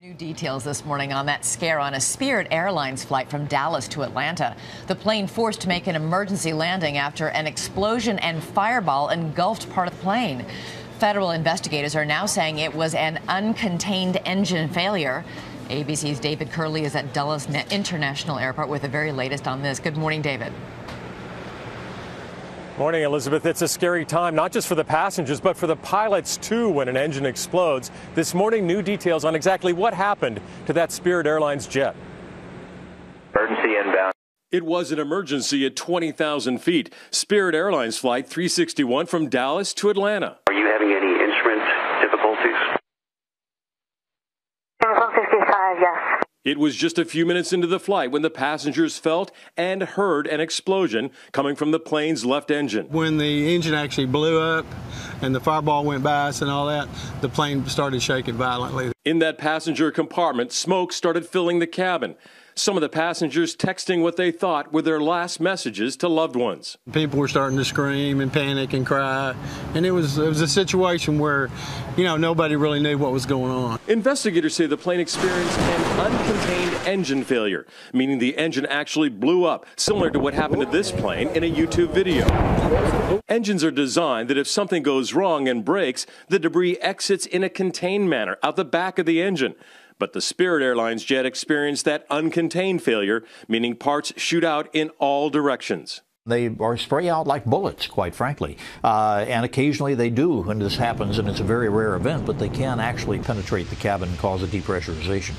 New details this morning on that scare on a Spirit Airlines flight from Dallas to Atlanta. The plane forced to make an emergency landing after an explosion and fireball engulfed part of the plane. Federal investigators are now saying it was an uncontained engine failure. ABC's David Curley is at Dulles International Airport with the very latest on this. Good morning, David. Morning, Elizabeth. It's a scary time, not just for the passengers, but for the pilots, too, when an engine explodes. This morning, new details on exactly what happened to that Spirit Airlines jet. Emergency inbound. It was an emergency at 20,000 feet. Spirit Airlines Flight 361 from Dallas to Atlanta. Are you having any instrument difficulties? 55, yes. It was just a few minutes into the flight when the passengers felt and heard an explosion coming from the plane's left engine. When the engine actually blew up and the fireball went by us and all that, the plane started shaking violently. In that passenger compartment, smoke started filling the cabin. Some of the passengers texting what they thought were their last messages to loved ones. People were starting to scream and panic and cry, and it was a situation where, nobody really knew what was going on. Investigators say the plane experienced an uncontained engine failure, meaning the engine actually blew up, similar to what happened to this plane in a YouTube video. Engines are designed that if something goes wrong and breaks, the debris exits in a contained manner out the back of the engine. But the Spirit Airlines jet experienced that uncontained failure, meaning parts shoot out in all directions. They are spray out like bullets, quite frankly. And occasionally they do when this happens, and it's a very rare event, but they can actually penetrate the cabin and cause a depressurization.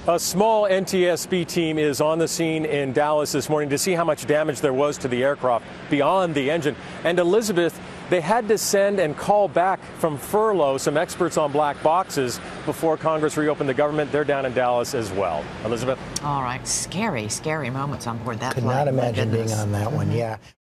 A small NTSB team is on the scene in Dallas this morning to see how much damage there was to the aircraft beyond the engine. And Elizabeth, they had to send and call back from furlough some experts on black boxes before Congress reopened the government. They're down in Dallas as well. Elizabeth? All right. Scary, scary moments on board that Could flight. not imagine being on that one, yeah.